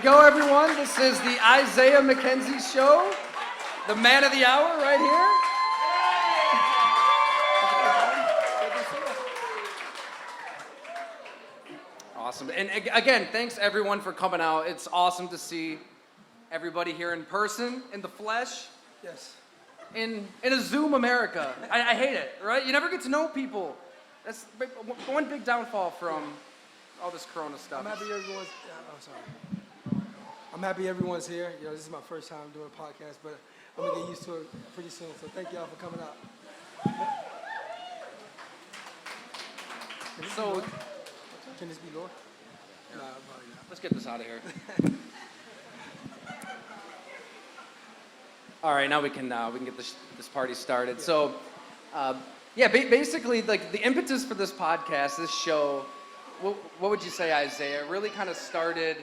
go, everyone. This is the Isaiah McKenzie Show, the man of the hour right here. Awesome. And again, thanks everyone for coming out. It's awesome to see everybody here in person, in the flesh. Yes. In a Zoom America. I hate it, right? You never get to know people. That's one big downfall from all this Corona stuff. I'm happy everyone's. I'm happy everyone's here. You know, this is my first time doing a podcast, but I'm gonna get used to it pretty soon. So thank y'all for coming out. Can this be Lord? Nah, probably not. Let's get this out of here. All right, now we can get this party started. Yeah. So, basically, like the impetus for this podcast, this show, what would you say, Isaiah? It really kind of started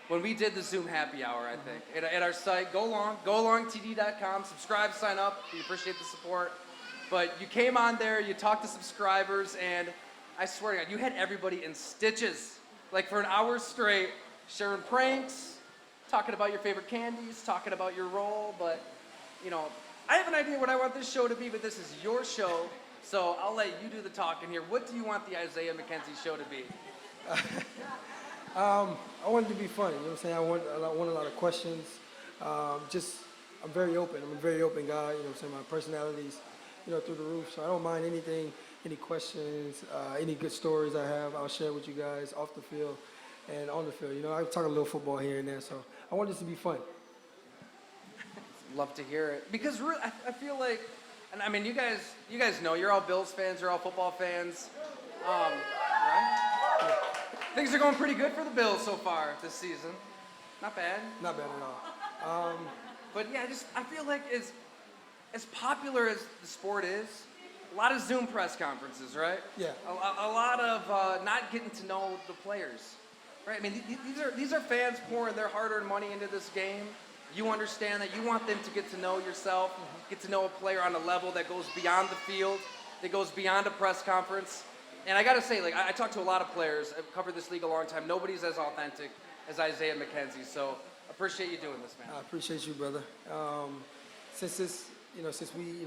when we did the Zoom happy hour, I think, at our site, golongtd.com. Subscribe, sign up. We appreciate the support. But you came on there, you talked to subscribers, and I swear to God, you had everybody in stitches, like for an hour straight, sharing pranks, talking about your favorite candies, talking about your role. But, you know, I have an idea what I want this show to be, but this is your show, so I'll let you do the talking here. What do you want the Isaiah McKenzie Show to be? I want it to be fun. You know what I'm saying? I want a lot of questions. I'm very open. I'm a very open guy. You know what I'm saying? My personality's, you know, through the roof. So I don't mind anything, any questions, any good stories I have, I'll share with you guys off the field and on the field. You know, I talk a little football here and there. So I want this to be fun. Love to hear it. Because I feel like, and I mean, you guys know, you're all Bills fans, you're all football fans. Right? Yeah. Things are going pretty good for the Bills so far this season. Not bad. Not bad at all. But yeah, I feel like as popular as the sport is, a lot of Zoom press conferences, right? Yeah. A lot of not getting to know the players, right? I mean, these are fans pouring their hard-earned money into this game. You understand that you want them to get to know yourself, get to know a player on a level that goes beyond the field, that goes beyond a press conference. And I got to say, like, I talked to a lot of players. I've covered this league a long time. Nobody's as authentic as Isaiah McKenzie. So appreciate you doing this, man. I appreciate you, brother. Since we,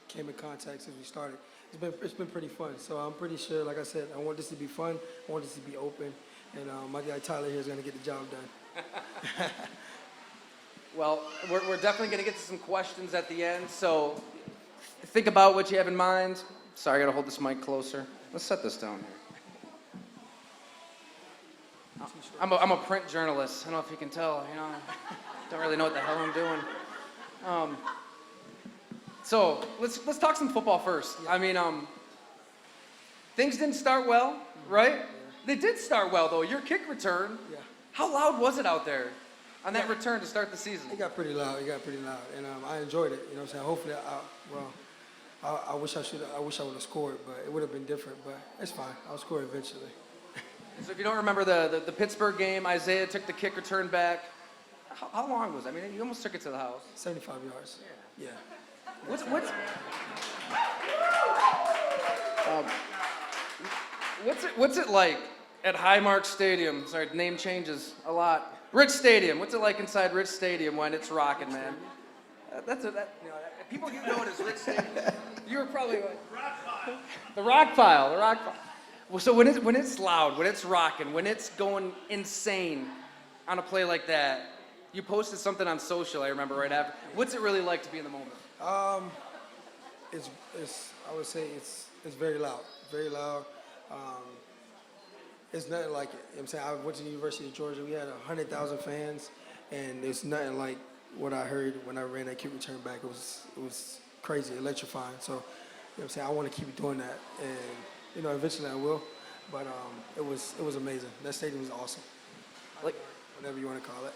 came in contact, since we started, it's been pretty fun. So I'm pretty sure, like I said, I want this to be fun. I want this to be open. And my guy Tyler here is going to get the job done. Well, we're definitely going to get to some questions at the end. So think about what you have in mind. Sorry, I got to hold this mic closer. Let's set this down here. I'm a print journalist. I don't know if you can tell. You know, don't really know what the hell I'm doing. So let's talk some football first. Yeah. I mean, things didn't start well, right? Yeah. They did start well though. Your kick return. Yeah. How loud was it out there on that return to start the season? It got pretty loud. And I enjoyed it. You know what I'm saying? Hopefully, I wish I would have scored, but it would have been different. But it's fine. I'll score eventually. So if you don't remember the Pittsburgh game, Isaiah took the kick return back. How long was it? I mean, you almost took it to the house. 75 yards. Yeah. What's it like at Highmark Stadium? Sorry, name changes a lot. Rich Stadium. What's it like inside Rich Stadium when it's rocking, man? People you know it as Rich Stadium. You were probably the rock pile. Well, so when it's loud, when it's rocking, when it's going insane on a play like that, you posted something on social, I remember right after. What's it really like to be in the moment? I would say it's very loud. Very loud. It's nothing like it. You know what I'm saying? I went to the University of Georgia. We had 100,000 fans, and it's nothing like what I heard when I ran that kick return back. It was crazy, electrifying. So, you know what I'm saying? I want to keep doing that, and eventually I will. But it was amazing. That stadium was awesome. Like whatever you want to call it.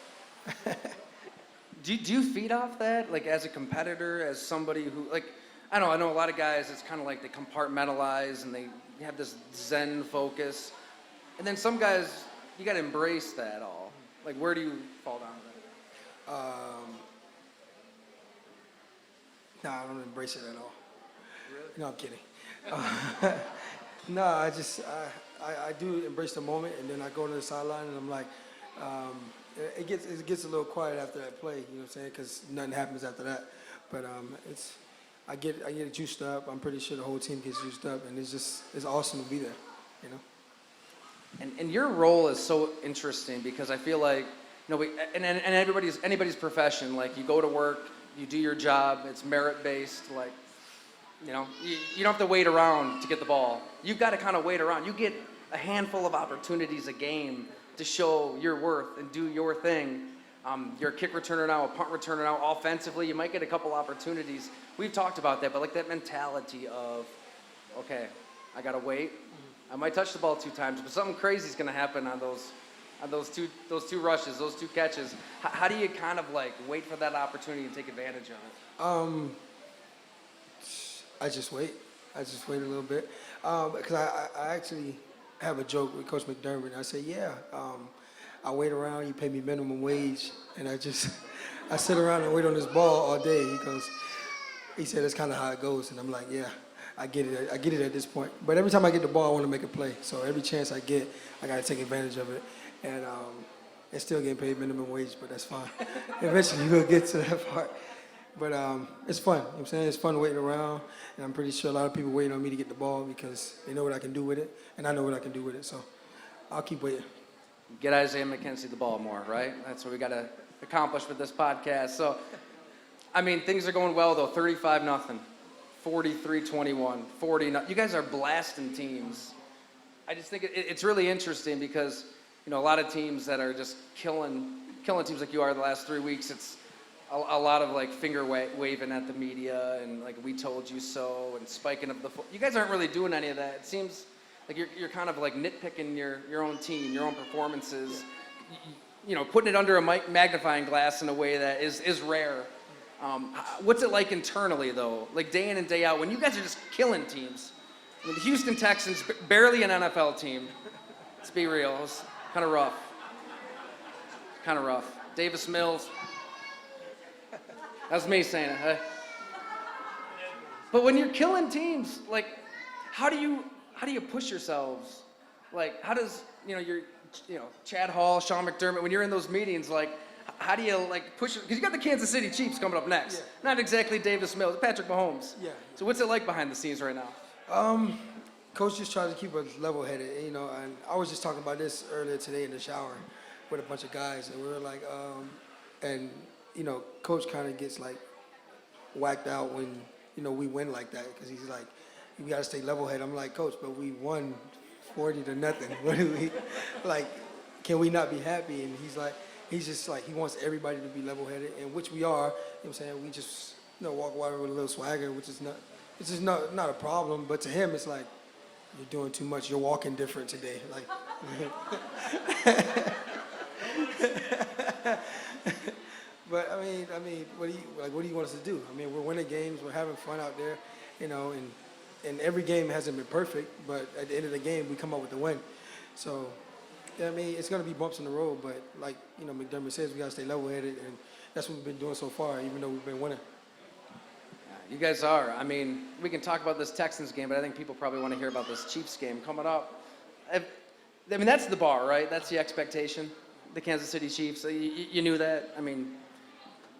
Do you feed off that, like as a competitor, as somebody who, like, I know a lot of guys, it's kind of like they compartmentalize and they have this Zen focus. And then some guys, you got to embrace that all. Like, where do you fall down to that? Nah, I don't embrace it at all. Really? No, I'm kidding. No, I do embrace the moment, and then I go to the sideline and I'm like, it gets a little quiet after that play. You know what I'm saying? Because nothing happens after that. But I get it juiced up. I'm pretty sure the whole team gets juiced up, and it's awesome to be there. You know. And your role is so interesting because I feel like, and anybody's profession, like you go to work, you do your job, it's merit-based, like, you don't have to wait around to get the ball. You've got to kind of wait around. You get a handful of opportunities a game to show your worth and do your thing. You're a kick returner now, a punt returner now, offensively, you might get a couple opportunities. We've talked about that, but like that mentality of, okay, I got to wait. I might touch the ball 2 times, but something crazy is going to happen on those two rushes, those 2 catches. How do you kind of like wait for that opportunity and take advantage of it? I just wait. I just wait a little bit because I actually have a joke with Coach McDermott. I say, I wait around. You pay me minimum wage, and I sit around and wait on this ball all day. He said that's kind of how it goes, and I'm like, yeah. I get it at this point. But every time I get the ball, I want to make a play. So every chance I get, I got to take advantage of it. And it's still getting paid minimum wage, but that's fine. Eventually we'll get to that part. But it's fun. You know what I'm saying? It's fun waiting around. And I'm pretty sure a lot of people waiting on me to get the ball because they know what I can do with it. And I know what I can do with it. So I'll keep waiting. Get Isaiah McKenzie the ball more, right? That's what we got to accomplish with this podcast. So, I mean, things are going well, though. 35-0. 43-21, 40-0. You guys are blasting teams. I just think it's really interesting because, a lot of teams that are just killing teams like you are the last 3 weeks, it's a lot of like finger waving at the media and like we told you so and spiking up the foot. You guys aren't really doing any of that. It seems like you're kind of like nitpicking your own team, your own performances, putting it under a magnifying glass in a way that is rare. What's it like internally, though? Like day in and day out, when you guys are just killing teams. I mean, the Houston Texans, barely an NFL team. Let's be real. It was kind of rough. Davis Mills. That's me saying it. Huh? But when you're killing teams, like, how do you push yourselves? Like, how does, Chad Hall, Sean McDermott, when you're in those meetings, like, how do you like push it? Because you got the Kansas City Chiefs coming up next. Yeah. Not exactly Davis Mills, Patrick Mahomes. Yeah. So what's it like behind the scenes right now? Coach just tries to keep us level-headed, and I was just talking about this earlier today in the shower with a bunch of guys, and we were like, Coach kind of gets like whacked out when we win like that because he's like, you got to stay level-headed. I'm like, Coach, but we won 40-0. What do we like? Can we not be happy? And he's just like, he wants everybody to be level-headed, and which we are. You know what I'm saying? We just, walk away with a little swagger, which is not a problem. But to him, it's like, you're doing too much. You're walking different today. Like, but I mean, what do you want us to do? I mean, we're winning games. We're having fun out there, and every game hasn't been perfect, but at the end of the game, we come up with the win. So. I mean, it's going to be bumps in the road, but like, McDermott says, we got to stay level-headed, and that's what we've been doing so far, even though we've been winning. You guys are. I mean, we can talk about this Texans game, but I think people probably want to hear about this Chiefs game coming up. I mean, that's the bar, right? That's the expectation, the Kansas City Chiefs. You knew that. I mean,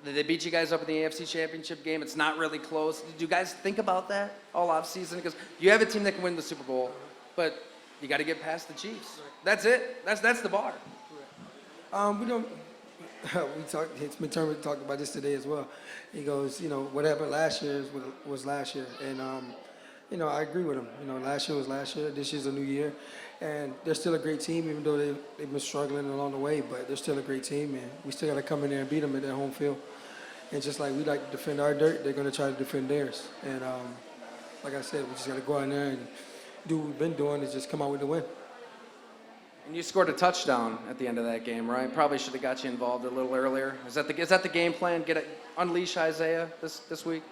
they beat you guys up in the AFC Championship game. It's not really close. Did you guys think about that all offseason? Because you have a team that can win the Super Bowl, but you got to get past the Chiefs. That's it. That's the bar. We don't. McDermott talked about this today as well. He goes, what happened last year was last year, and I agree with him. Last year was last year. This year's a new year, and they're still a great team, even though they've been struggling along the way. But they're still a great team, and we still got to come in there and beat them at their home field. And just like we like to defend our dirt, they're going to try to defend theirs. And like I said, we just got to go out there and do what we've been doing, is just come out with the win. And you scored a touchdown at the end of that game, right? Probably should have got you involved a little earlier. Is that the game plan? Unleash Isaiah this week?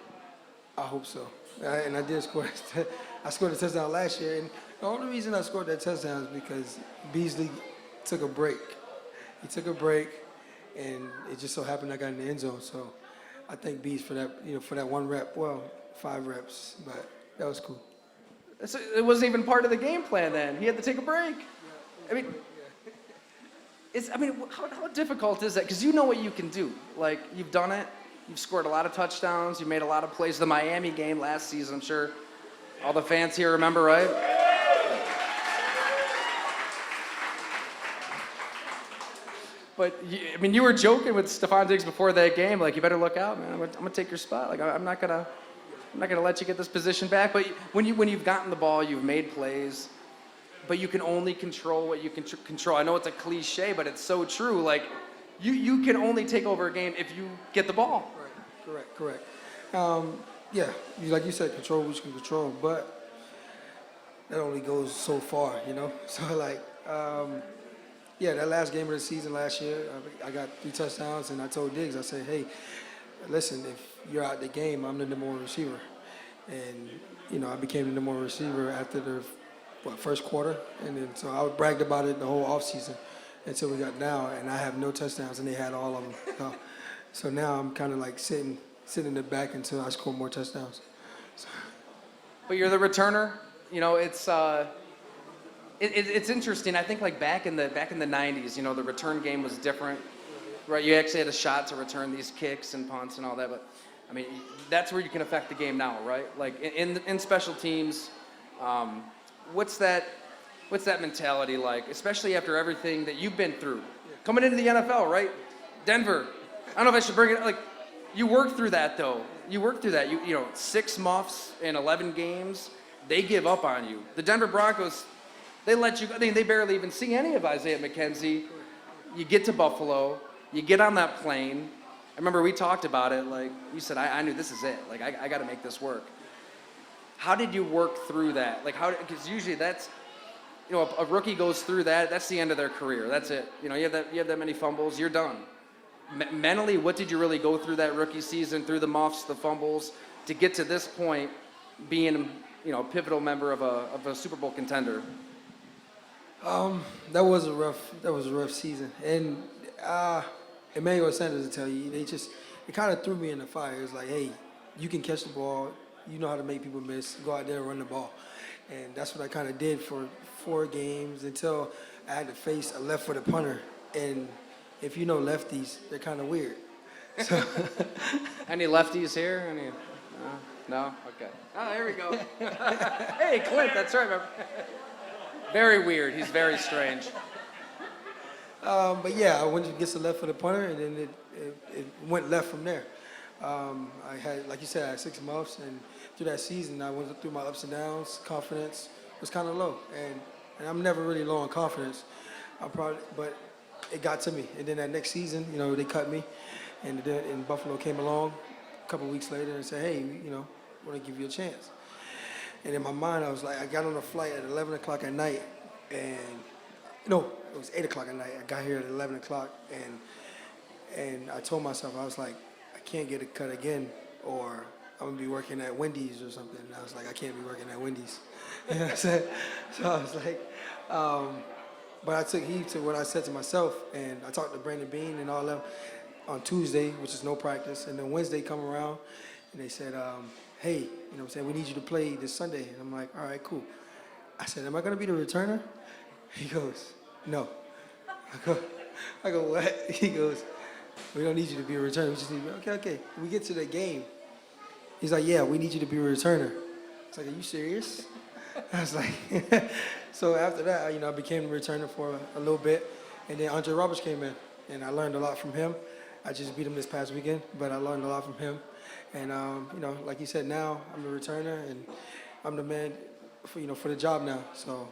I hope so. And I did score. I scored a touchdown last year, and the only reason I scored that touchdown is because Beasley took a break. He took a break, and it just so happened I got in the end zone. So I thank Bees for that. For that 1 rep. Well, 5 reps, but that was cool. It wasn't even part of the game plan then. He had to take a break. I mean, How difficult is that? Because you know what you can do. Like, you've done it. You've scored a lot of touchdowns. You made a lot of plays. The Miami game last season, I'm sure all the fans here remember, right? But, you were joking with Stephon Diggs before that game. Like, you better look out, man. I'm gonna take your spot. Like, I'm not gonna let you get this position back. But when you've gotten the ball, you've made plays. But you can only control what you can control. I know it's a cliche, but it's so true. Like, you can only take over a game if you get the ball. Right. Correct. Yeah, like you said, control what you can control, but that only goes so far, you know? So, like, that last game of the season last year, I got 3 touchdowns, and I told Diggs, I said, hey, listen, if you're out the game, I'm the number 1 receiver. And, I became the number 1 receiver after the first quarter, and then so I bragged about it the whole offseason until we got down, and I have no touchdowns, and they had all of them. So now I'm kind of like sitting in the back until I score more touchdowns. So. But you're the returner. It's interesting. I think like back in the 90s, the return game was different, right? You actually had a shot to return these kicks and punts and all that. But that's where you can affect the game now, right? Like in special teams. What's that mentality like, especially after everything that you've been through? Coming into the NFL, right? Denver. I don't know if I should bring it up. Like, you worked through that, though. You worked through that. 6 muffs in 11 games. They give up on you. The Denver Broncos, they let you go. They barely even see any of Isaiah McKenzie. You get to Buffalo. You get on that plane. I remember we talked about it. Like, you said, I knew this is it. Like, I got to make this work. How did you work through that? Like, because usually that's, a rookie goes through that, that's the end of their career. That's it. You have that many fumbles, you're done. Mentally, what did you really go through that rookie season, through the muffs, the fumbles, to get to this point, being, a pivotal member of a Super Bowl contender? That was a rough season, and Emmanuel Sanders will tell you, it kind of threw me in the fire. It was like, hey, you can catch the ball. You know how to make people miss. Go out there and run the ball. And that's what I kind of did for 4 games until I had to face a left-footed punter. And if you know lefties, they're kind of weird. So Any lefties here? No? Okay. Oh, there we go. Hey, Clint, that's right. Very weird. He's very strange. But yeah, I went against the left-footed punter, and then it went left from there. I had, like you said, I had 6 muffs, and through that season, I went through my ups and downs. Confidence was kind of low, and I'm never really low on confidence. But it got to me. And then that next season, they cut me, and Buffalo came along a couple weeks later and said, hey, want to give you a chance. And in my mind, I was like, I got on a flight at 11 o'clock at night, and no, it was 8 o'clock at night. I got here at 11 o'clock, and I told myself, I was like, I can't get a cut again, or I'm going to be working at Wendy's or something. And I was like, I can't be working at Wendy's. You know what I'm saying? So I was like, but I took heed to what I said to myself, and I talked to Brandon Bean and all of them on Tuesday, which is no practice, and then Wednesday come around, and they said, hey, we need you to play this Sunday. And I'm like, all right, cool. I said, am I going to be the returner? He goes, no. I go, what? He goes, we don't need you to be a returner. We just need you. Okay. When we get to the game, he's like, yeah, we need you to be a returner. It's like, are you serious? I was like, so after that, I became a returner for a little bit. And then Andre Roberts came in, and I learned a lot from him. I just beat him this past weekend, but I learned a lot from him. And, like you said, now I'm the returner, and I'm the man for the job now. So,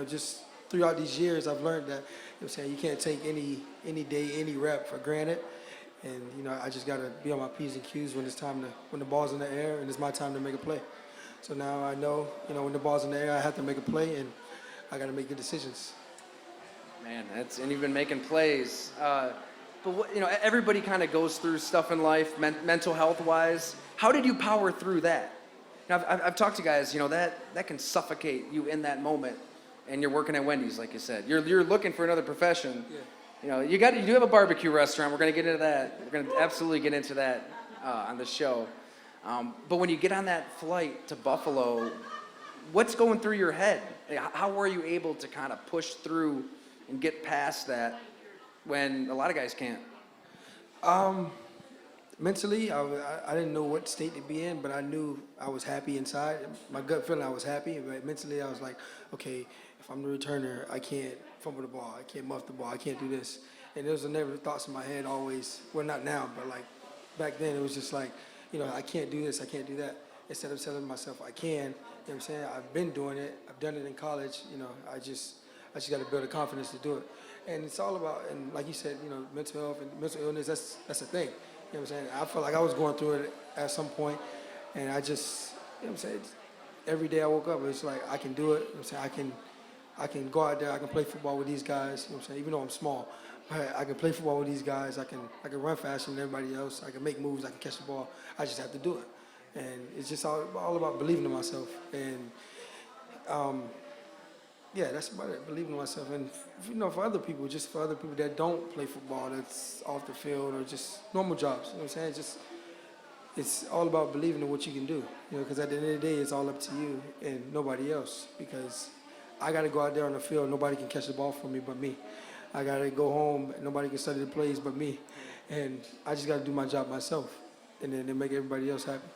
just throughout these years, I've learned that, you can't take any day, any rep for granted. And, I just got to be on my P's and Q's when the ball's in the air and it's my time to make a play. So now I know, when the ball's in the air, I have to make a play, and I got to make good decisions. Man, and you've been making plays. But what, everybody kind of goes through stuff in life, mental health wise. How did you power through that? Now, I've talked to guys, that can suffocate you in that moment, and you're working at Wendy's, like you said. You're looking for another profession. Yeah. You do have a barbecue restaurant. We're gonna get into that. We're gonna absolutely get into that on the show. But when you get on that flight to Buffalo, what's going through your head? How were you able to kind of push through and get past that when a lot of guys can't? Mentally, I didn't know what state to be in, but I knew I was happy inside. My gut feeling, I was happy, but mentally, I was like, okay, if I'm the returner, I can't fumble the ball, I can't muff the ball, I can't do this. And there was never thoughts in my head always, well, not now, but like back then, it was just like, I can't do this, I can't do that. Instead of telling myself I can, you know what I'm saying? I've been doing it, I've done it in college, I just got to build the confidence to do it. And it's all about, and like you said, mental health and mental illness, that's a thing. You know what I'm saying? I felt like I was going through it at some point, and I just, you know what I'm saying? Every day I woke up, it's like I can do it. You know what I'm saying? I can go out there, I can play football with these guys, you know what I'm saying? Even though I'm small, but I can play football with these guys, I can run faster than everybody else, I can make moves, I can catch the ball, I just have to do it. And it's just all about believing in myself. And yeah, that's about it, believing in myself. And for other people, just for other people that don't play football, that's off the field or just normal jobs, you know what I'm saying? It's all about believing in what you can do, because at the end of the day, it's all up to you and nobody else, because I got to go out there on the field, nobody can catch the ball for me but me. I got to go home, nobody can study the plays but me. And I just got to do my job myself, and then make everybody else happy.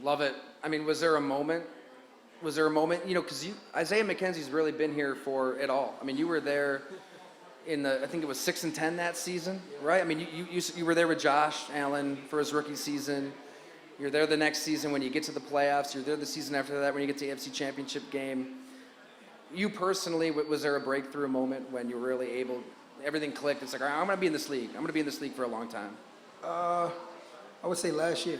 Love it. I mean, was there a moment, because Isaiah McKenzie's really been here for it all. I mean, you were there in I think it was 6 and 10 that season, right? I mean, you were there with Josh Allen for his rookie season. You're there the next season when you get to the playoffs. You're there the season after that when you get to the AFC Championship game. You personally, was there a breakthrough moment when you were really everything clicked? It's like, all right, I'm going to be in this league. I'm going to be in this league for a long time. I would say last year.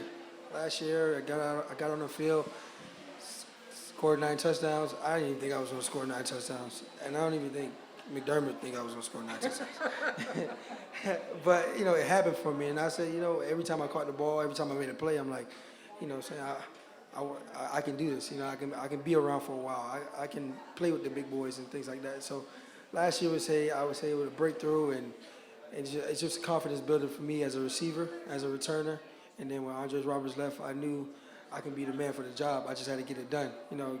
Last year, I got on the field, scored 9 touchdowns. I didn't even think I was going to score 9 touchdowns. And I don't even think McDermott think I was going to score 9 touchdowns. But, it happened for me. And I said, every time I caught the ball, every time I made a play, I'm like, saying I can do this. I can be around for a while. I can play with the big boys and things like that. So last year, I would say it was a breakthrough. And it's just a confidence builder for me as a receiver, as a returner. And then when Andre Roberts left, I knew I can be the man for the job. I just had to get it done.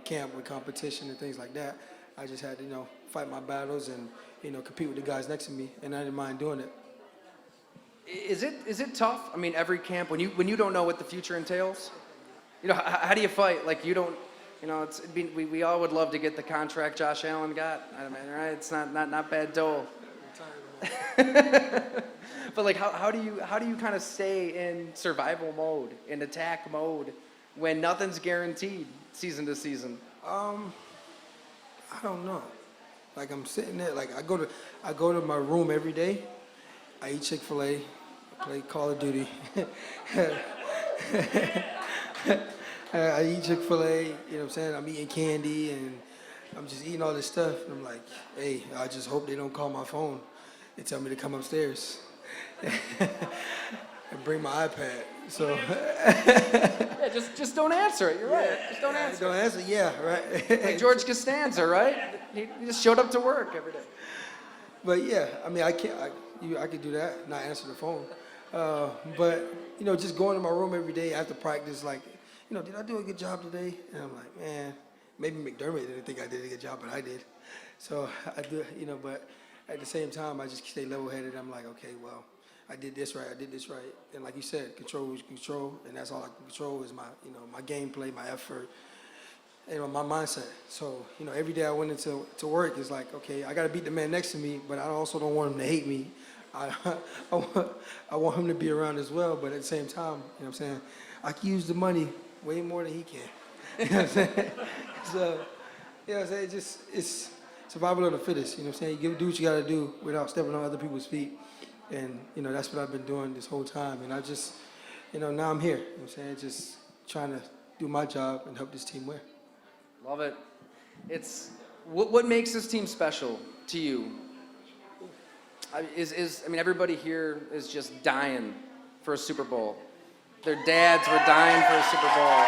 Camp with competition and things like that. I just had to, fight my battles and, compete with the guys next to me, and I didn't mind doing it. Is it tough? I mean, every camp when you don't know what the future entails, how do you fight? Like you don't, we all would love to get the contract Josh Allen got. I mean, right? It's not bad dough. But like, how do you kind of stay in survival mode, in attack mode, when nothing's guaranteed season to season? I don't know. Like I'm sitting there, like I go to my room every day. I eat Chick-fil-A, I play Call of Duty. I eat Chick-fil-A, you know what I'm saying? I'm eating candy and I'm just eating all this stuff. And I'm like, hey, I just hope they don't call my phone and tell me to come upstairs and bring my iPad. So yeah, just don't answer it. You're right. Just don't answer. Don't answer. Yeah, right. Like George Costanza, right? He just showed up to work every day. But yeah, I mean, I could do that, not answer the phone. But just going to my room every day after practice, like, did I do a good job today? And I'm like, man, maybe McDermott didn't think I did a good job, but I did. So I do, but at the same time, I just stay level-headed. I'm like, okay, well, I did this right, I did this right. And like you said, control is control, and that's all I can control is my, my gameplay, my effort, my mindset. So, every day I went into work, it's like, okay, I got to beat the man next to me, but I also don't want him to hate me. I want him to be around as well, but at the same time, what I'm saying, I can use the money way more than he can. You know what I'm saying? So, I'm saying, it's survival of the fittest. You know what I'm saying? You do what you got to do without stepping on other people's feet. And, that's what I've been doing this whole time. And I just, now I'm here. You know what I'm saying? Just trying to do my job and help this team win. Love it. It's what makes this team special to you? I mean, everybody here is just dying for a Super Bowl. Their dads were dying for a Super Bowl.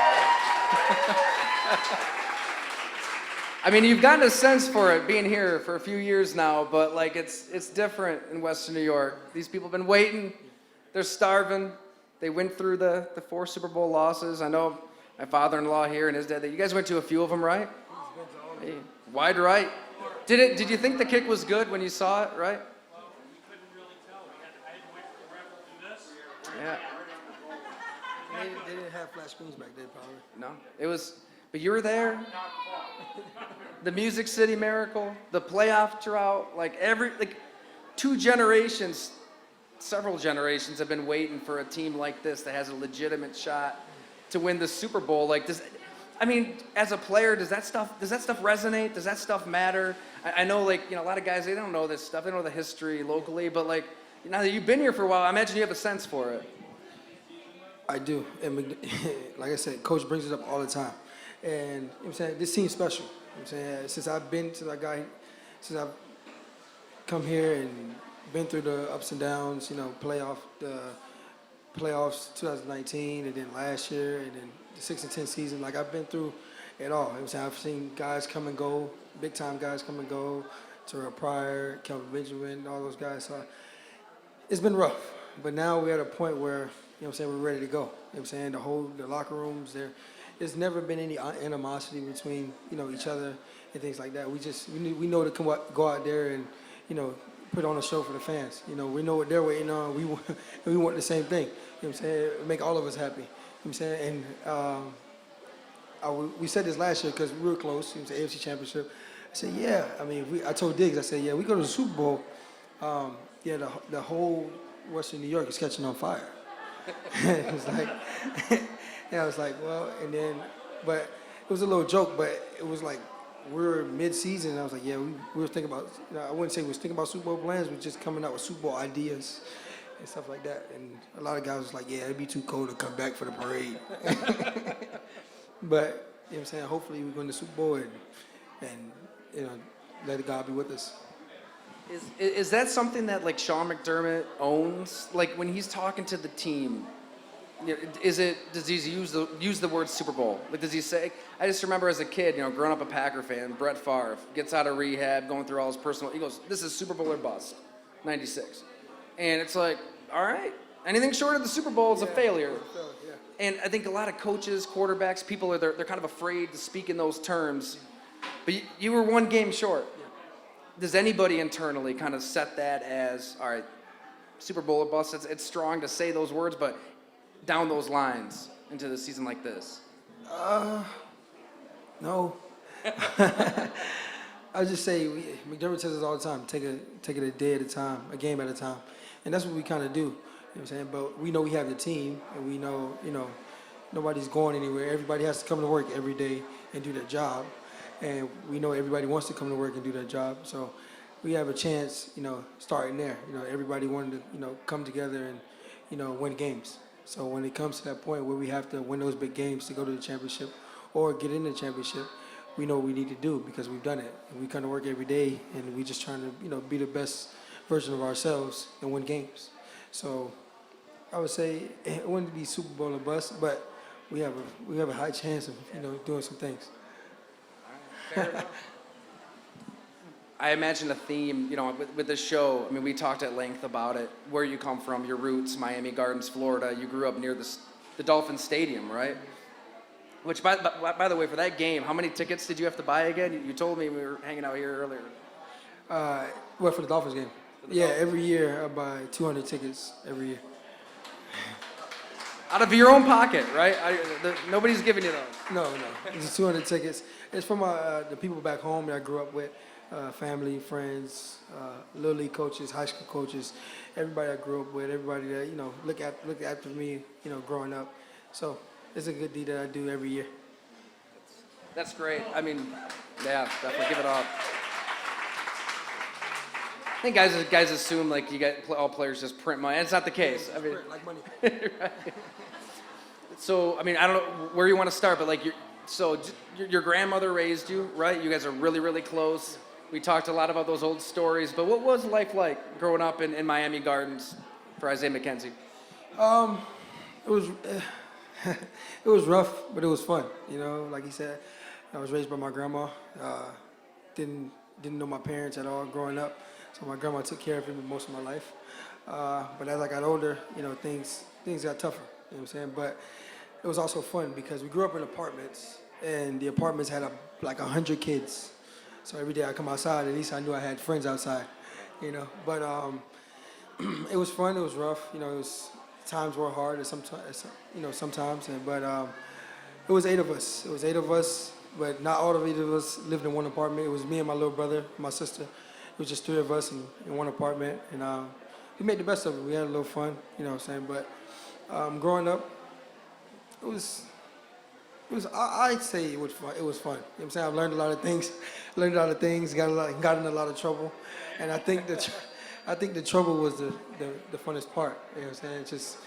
I mean, you've gotten a sense for it being here for a few years now, but like it's different in Western New York. These people have been waiting. They're starving. They went through the 4 Super Bowl losses. I know my father-in-law here and his dad. You guys went to a few of them, right? Hey, wide right. Did you think the kick was good when you saw it, right? Well, we couldn't really tell. I had to wait for the ref to do this. Yeah. They didn't have flash screens back then, probably. No, it was, but you were there. The Music City Miracle, the playoff drought, like 2 generations, several generations have been waiting for a team like this that has a legitimate shot to win the Super Bowl. Like this, I mean, as a player, does that stuff resonate? Does that stuff matter? I know, like, a lot of guys, they don't know this stuff. They don't know the history locally, but like, now that you've been here for a while, I imagine you have a sense for it. I do, and like I said, Coach brings it up all the time. And you know what I'm saying, this team's special. You know what I'm saying, since I've come here and been through the ups and downs, the playoffs 2019, and then last year, and then the 6-10 season. Like, I've been through it all. You know what I'm saying, I've seen guys come and go, big time guys come and go, Terrell Pryor, Kelvin Benjamin, all those guys. So it's been rough, but now we're at a point where, we're ready to go. You know what I'm saying? The locker rooms there. There's never been any animosity between, each other and things like that. We know to go out there and, put on a show for the fans. We know what they're waiting on. We want the same thing. You know what I'm saying? Make all of us happy. You know what I'm saying? And we said this last year because we were close. It was the AFC Championship. I said, yeah. I told Diggs, I said, yeah, we go to the Super Bowl. The whole Western New York is catching on fire. It was like, and I was like, well, and then, but it was a little joke, but it was like, we're mid-season, and I was like, yeah, we were thinking about, I wouldn't say we were thinking about Super Bowl plans, we're just coming out with Super Bowl ideas and stuff like that. And a lot of guys was like, yeah, it'd be too cold to come back for the parade. But, you know what I'm saying, hopefully we go in the Super Bowl and let God be with us. Is that something that, like, Sean McDermott owns? Like, when he's talking to the team, does he use the word Super Bowl? Like, does he say? I just remember as a kid, growing up a Packer fan, Brett Favre gets out of rehab, going through all his personal. He goes, "This is Super Bowl or bust, '96," and it's like, all right, anything short of the Super Bowl is a failure. Yeah. And I think a lot of coaches, quarterbacks, people they're kind of afraid to speak in those terms. But you were 1 game short. Does anybody internally kind of set that as, all right, Super Bowl or bust? It's strong to say those words, but down those lines into the season like this? No. I just say, McDermott says this all the time, take it a day at a time, a game at a time. And that's what we kind of do, you know what I'm saying? But we know we have the team, and we know, nobody's going anywhere. Everybody has to come to work every day and do their job. And we know everybody wants to come to work and do their job. So we have a chance, starting there. Everybody wanted to, come together and, win games. So when it comes to that point where we have to win those big games to go to the championship or get in the championship, we know what we need to do because we've done it. And we come to work every day, and we just trying to, be the best version of ourselves and win games. So I would say it wouldn't be Super Bowl or bust, but we have a high chance of, doing some things. Fair enough. I imagine a theme, with this show. I mean, we talked at length about it, where you come from, your roots, Miami Gardens, Florida. You grew up near the Dolphin Stadium, right? Which, by the way, for that game, how many tickets did you have to buy again? You told me we were hanging out here earlier. For the Dolphins game? Every year I buy 200 tickets every year. Out of your own pocket, right? Nobody's giving you those. No. It's 200 tickets. It's from the people back home that I grew up with, family, friends, Little League coaches, high school coaches, everybody I grew up with, everybody that, look after me, growing up. So it's a good deed that I do every year. That's great. I mean, yeah, definitely give it up. I think guys assume like you get all players just print money. It's not the case. I mean, Like money. Right. So I mean, I don't know where you want to start, but like your grandmother raised you, right? You guys are really, really close. We talked a lot about those old stories, but what was life like growing up in Miami Gardens for Isaiah McKenzie? It was rough, but it was fun. Like he said, I was raised by my grandma. Didn't know my parents at all growing up, so my grandma took care of me most of my life. But as I got older, things got tougher. You know what I'm saying? But it was also fun because we grew up in apartments, and the apartments had like 100 kids. So every day I come outside, at least I knew I had friends outside, you know. But it was fun. It was rough. You know, it was times were hard, and sometimes. But it was 8 of us. It was 8 of us, but not all of 8 of us lived in one apartment. It was me and my little brother, my sister. It was just 3 of us in one apartment, and we made the best of it. We had a little fun, you know what I'm saying. But growing up, it was. I'd say it was fun. It was fun. You know what I'm saying? I've learned a lot of things. Got in a lot of trouble, and I think the trouble was the funnest part. You know what I'm saying? It's just,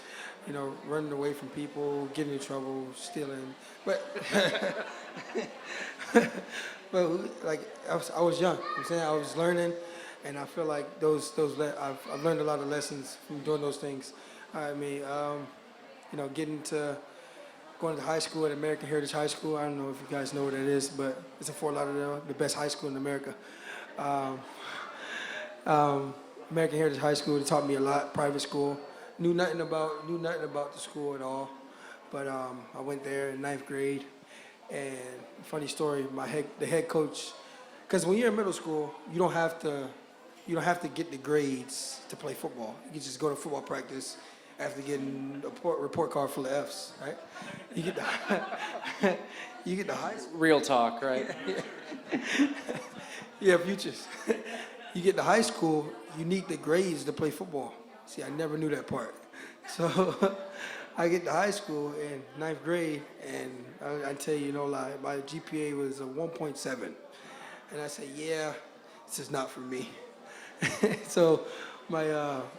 you know, running away from people, getting in trouble, stealing. But but like I was young. You know what I'm saying? I was learning, and I feel like I've learned a lot of lessons from doing those things. I mean, you know, going to high school at American Heritage High School. I don't know if you guys know what that is, but it's in Fort Lauderdale, the best high school in America. American Heritage High School, they taught me a lot. Private school, knew nothing about the school at all. But I went there in 9th grade, and funny story, the head coach, because when you're in middle school, you don't have to get the grades to play football. You can just go to football practice after getting a report card full of F's, right? You get the high school. Real talk, right? Yeah, futures. You get to high school, you need the grades to play football. See, I never knew that part. So I get to high school in 9th grade, and I tell you no lie, my GPA was a 1.7. And I said, yeah, this is not for me. So my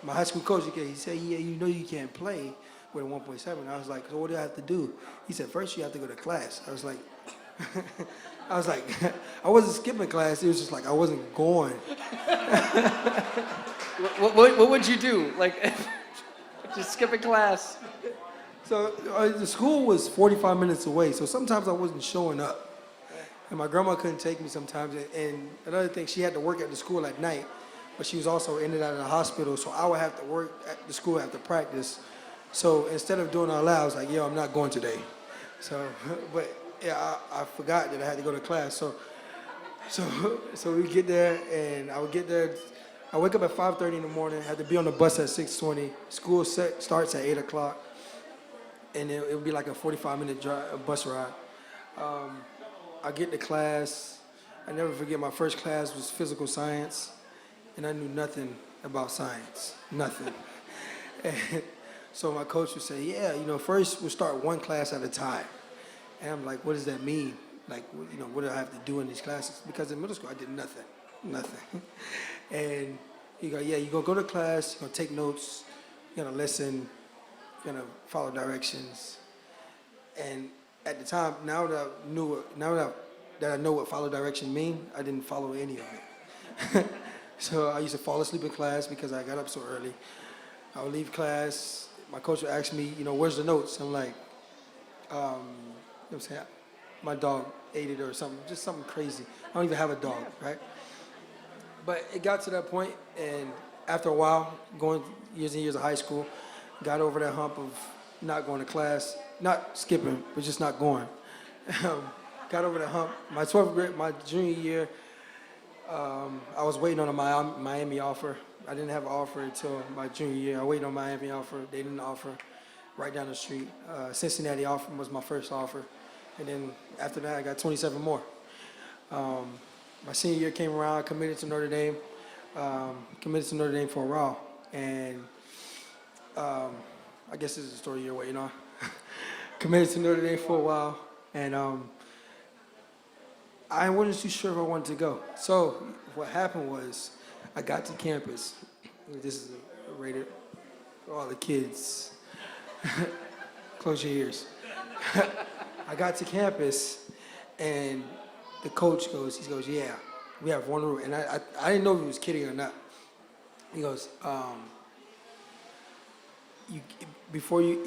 high school coach, he said, yeah, you know you can't play with a 1.7. I was like, so what do I have to do? He said, first you have to go to class. I was like, I wasn't skipping class. It was just like I wasn't going. What would you do? Like, just skip a class? So the school was 45 minutes away, so sometimes I wasn't showing up. And my grandma couldn't take me sometimes. And another thing, she had to work at the school at night, but she was also in and out of the hospital, so I would have to work at the school after practice. So instead of doing all that, I was like, yo, I'm not going today. So, but yeah, I forgot that I had to go to class. So we get there, and I would get there. I wake up at 5:30 in the morning. Had to be on the bus at 6:20. School starts at 8 o'clock, and it would be like a 45-minute bus ride. I get to class. I never forget my first class was physical science, and I knew nothing about science, nothing. And so my coach would say, yeah, you know, first we'll start one class at a time. And I'm like, what does that mean? Like, you know, what do I have to do in these classes? Because in middle school, I did nothing. And he go, yeah, you're going to go to class, you're going to take notes, you're going to listen, you're going to follow directions. And at the time, now that I know what follow direction mean, I didn't follow any of it. So I used to fall asleep in class because I got up so early. I would leave class. My coach would ask me, you know, where's the notes? I'm like, you know what I'm saying? My dog ate it or something, just something crazy. I don't even have a dog, right? But it got to that point, and after a while, going years and years of high school, got over that hump of not going to class, not skipping, but just not going. Got over that hump. My 12th grade, my junior year, I was waiting on a Miami offer. I didn't have an offer until my junior year. I waited on a Miami offer. They didn't offer. Right down the street. Cincinnati offer was my first offer. And then after that, I got 27 more. My senior year came around, I committed to Notre Dame. For a while. And I guess this is the story you're waiting on. Committed to Notre Dame for a while. And I wasn't too sure if I wanted to go. So what happened was I got to campus. This is rated for all the kids. Close your ears. I got to campus, and the coach goes, yeah, we have one room. And I didn't know if he was kidding or not. He goes, for you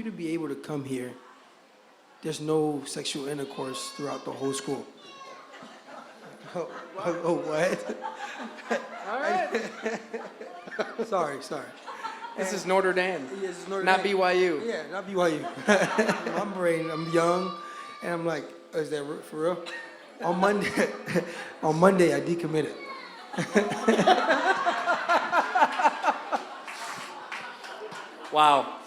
to be able to come here, there's no sexual intercourse throughout the whole school. Oh, what? All right. Sorry. This is Notre Dame, Yeah, this is Notre not Dame. BYU. Yeah, not BYU. I'm young, and I'm like, is that for real? On Monday, on Monday I decommitted. Wow.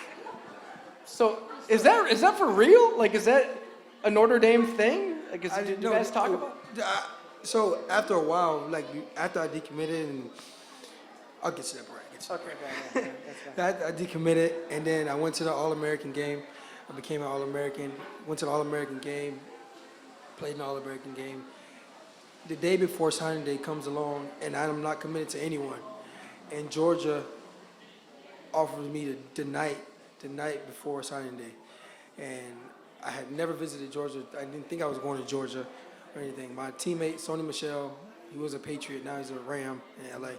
So is that for real? Like, is that a Notre Dame thing? Like, did you guys talk about? So after a while, like after I decommitted, and I'll get to that part. Okay, that's fine. I decommitted, and then I went to the All-American game. I became an All-American. Went to the All-American game. Played an All-American game. The day before signing day comes along, and I'm not committed to anyone. And Georgia offered me the night before signing day, and I had never visited Georgia. I didn't think I was going to Georgia or anything. My teammate Sonny Michel, he was a Patriot. Now he's a Ram in LA,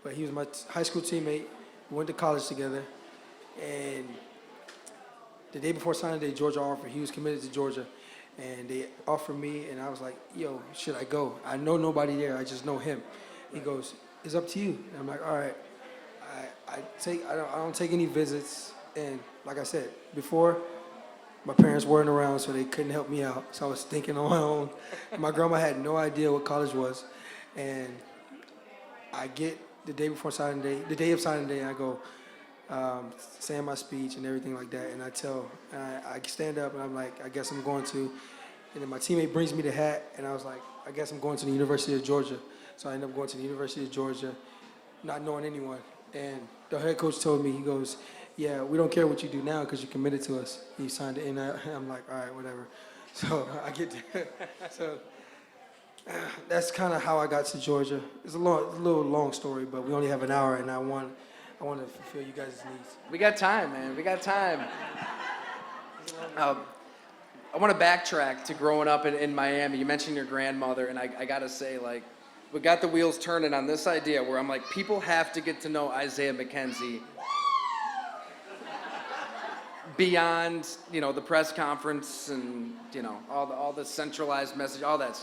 but he was my high school teammate. We went to college together, and the day before signing day, Georgia offered. He was committed to Georgia, and they offered me, and I was like, "Yo, should I go? I know nobody there. I just know him." He goes, "It's up to you." And I'm like, "All right." I don't take any visits, and like I said before, my parents weren't around, so they couldn't help me out. So I was thinking on my own. My grandma had no idea what college was, and I get the day before signing day, the day of signing day, I go saying my speech and everything like that, and I stand up and I'm like, I guess I'm going to, and then my teammate brings me the hat, and I was like, I guess I'm going to the University of Georgia. So I ended up going to the University of Georgia, not knowing anyone, and the head coach told me, he goes, "Yeah, we don't care what you do now because you're committed to us." You signed it, and I'm like, all right, whatever. So I get there. So that's kind of how I got to Georgia. It's a little long story, but we only have an hour, and I want to fulfill you guys' needs. We got time, man. We got time. I want to backtrack to growing up in Miami. You mentioned your grandmother, and I got to say, like, we got the wheels turning on this idea where I'm like, people have to get to know Isaiah McKenzie beyond, the press conference and, all the centralized message, all that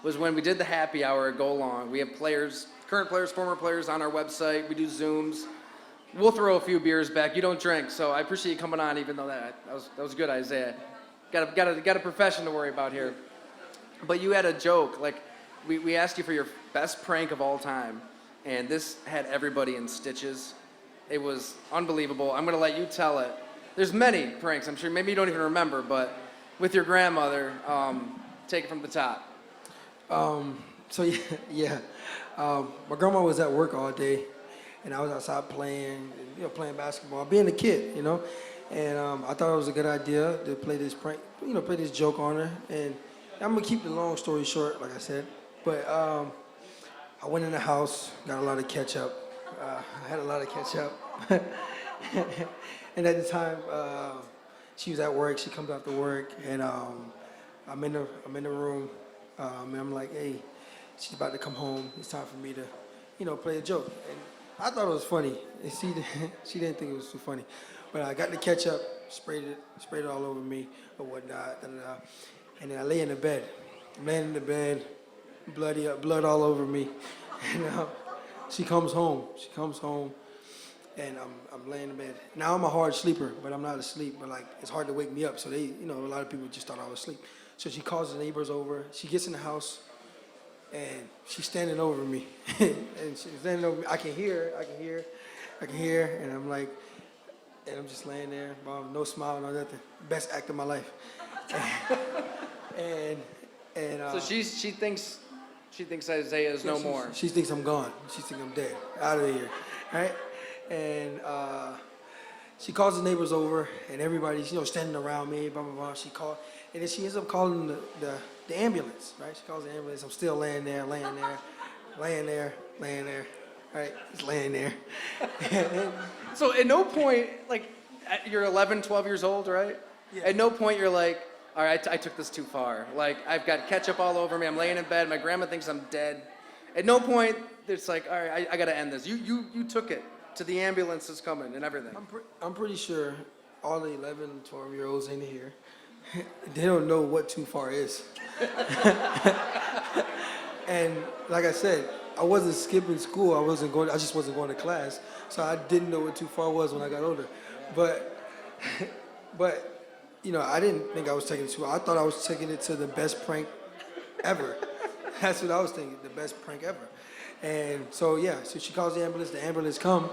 was when we did the happy hour at Go Long. We have players, current players, former players on our website. We do Zooms. We'll throw a few beers back. You don't drink, so I appreciate you coming on, even though that was good, Isaiah. Got a profession to worry about here. But you had a joke, like we asked you for your best prank of all time, and this had everybody in stitches. It was unbelievable. I'm gonna let you tell it. There's many pranks, I'm sure. Maybe you don't even remember, but with your grandmother, take it from the top. My grandma was at work all day, and I was outside playing basketball, being a kid, and I thought it was a good idea to play this prank, play this joke on her. And I'm gonna keep the long story short, like I said. But I went in the house, got a lot of ketchup. I had a lot of ketchup. And at the time, she was at work. She comes after work, and I'm in the room, and I'm like, "Hey, she's about to come home. It's time for me to, play a joke." And I thought it was funny. And she didn't think it was too funny, but I got the ketchup, sprayed it all over me or whatnot, and then I lay in the bed. I'm laying in the bed, blood all over me, and she comes home. And I'm laying in bed. Now I'm a hard sleeper, but I'm not asleep. But like it's hard to wake me up. So they, a lot of people just thought I was asleep. So she calls the neighbors over. She gets in the house, and she's standing over me. And she's standing over me. I can hear, and I'm like, and I'm just laying there, no smile, no nothing. Best act of my life. So she thinks Isaiah is no more. She thinks I'm gone. She thinks I'm dead, out of here, right? And she calls the neighbors over, and everybody's standing around me, blah blah blah. She called, and then she ends up calling the ambulance, right? She calls the ambulance. I'm still laying there, right? Just laying there. So at no point, like, you're 11, 12 years old, right? Yeah. At no point you're like, all right, I took this too far. Like, I've got ketchup all over me. I'm laying in bed. My grandma thinks I'm dead. At no point it's like, all right, I got to end this. You took it to the ambulance is coming and everything. I'm pretty sure all the 11, 12-year-olds in here, they don't know what too far is. And like I said, I wasn't skipping school. I just wasn't going to class. So I didn't know what too far was when I got older. But I didn't think I was taking it too far. I thought I was taking it to the best prank ever. That's what I was thinking, the best prank ever. And so, yeah, so she calls the ambulance come,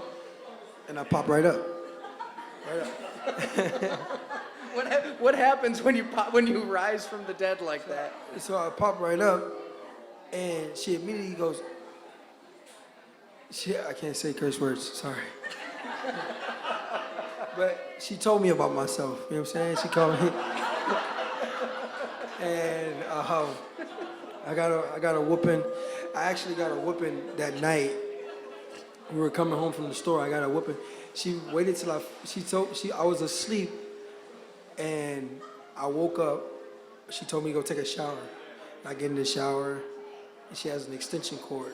and I pop right up. Right up. What happens when you rise from the dead like that? So I pop right up, and she immediately goes, I can't say curse words, sorry. But she told me about myself, you know what I'm saying? She called me. And I got a whooping. I actually got a whooping that night. We were coming home from the store. I got a whooping. She waited till I was asleep, and I woke up. She told me to go take a shower. I get in the shower, and she has an extension cord.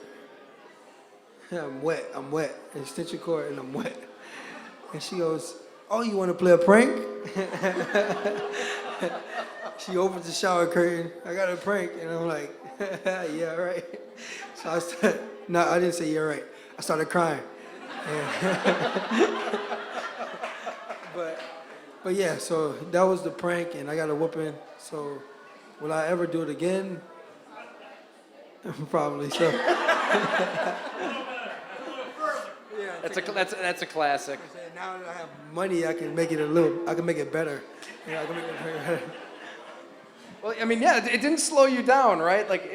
I'm wet, an extension cord, and I'm wet. And she goes, "Oh, you want to play a prank?" She opens the shower curtain. I got a prank, and I'm like, "Yeah, right." So no, I didn't say, "Yeah, right." I started crying. But yeah, so that was the prank, and I got a whooping. So will I ever do it again? Probably so. That's a classic. Now that I have money, I can make it better. Yeah, I can make it better. Well, I mean, yeah, it didn't slow you down, right? Like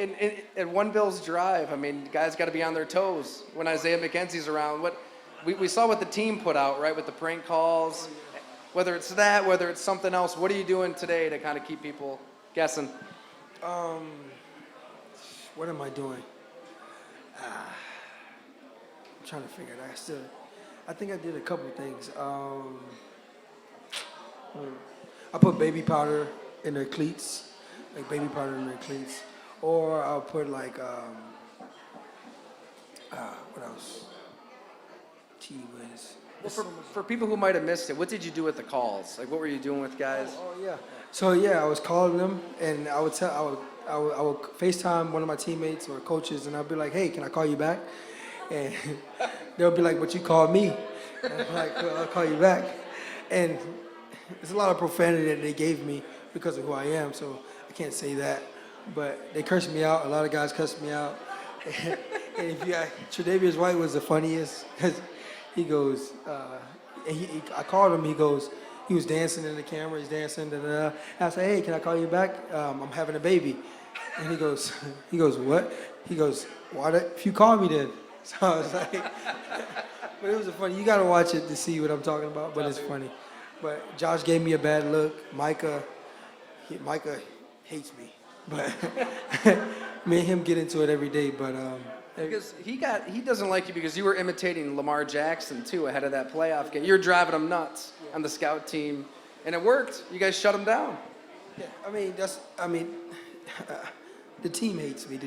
at One Bills Drive, I mean, guys got to be on their toes when Isaiah McKenzie's around. What we saw what the team put out, right, with the prank calls. Whether it's that, whether it's something else, what are you doing today to kind of keep people guessing? What am I doing? I'm trying to figure it out. I think I did a couple things. I put baby powder in their cleats, or I'll put like what else? Gee whiz. Well, for people who might have missed it, what did you do with the calls? Like, what were you doing with guys? Oh yeah. So yeah, I was calling them, and I would FaceTime one of my teammates or coaches, and I'd be like, "Hey, can I call you back?" And they'll be like, "But you called me." And I'm like, "Well, I'll call you back." And there's a lot of profanity that they gave me because of who I am, so I can't say that. But they cursed me out. A lot of guys cursed me out. And Tre'Davious White was the funniest. He goes, I called him. He goes, he was dancing in the camera. He's dancing. Da, da, da. And I said, "Hey, can I call you back? I'm having a baby." And he goes, "What?" He goes, if you call me then. So I was like, but it was funny. You got to watch it to see what I'm talking about, but it's funny. But Josh gave me a bad look. Micah hates me. But me and him get into it every day, but Because he doesn't like you because you were imitating Lamar Jackson too ahead of that playoff game. You're driving him nuts on the scout team, and it worked. You guys shut him down. Yeah, the team hates me.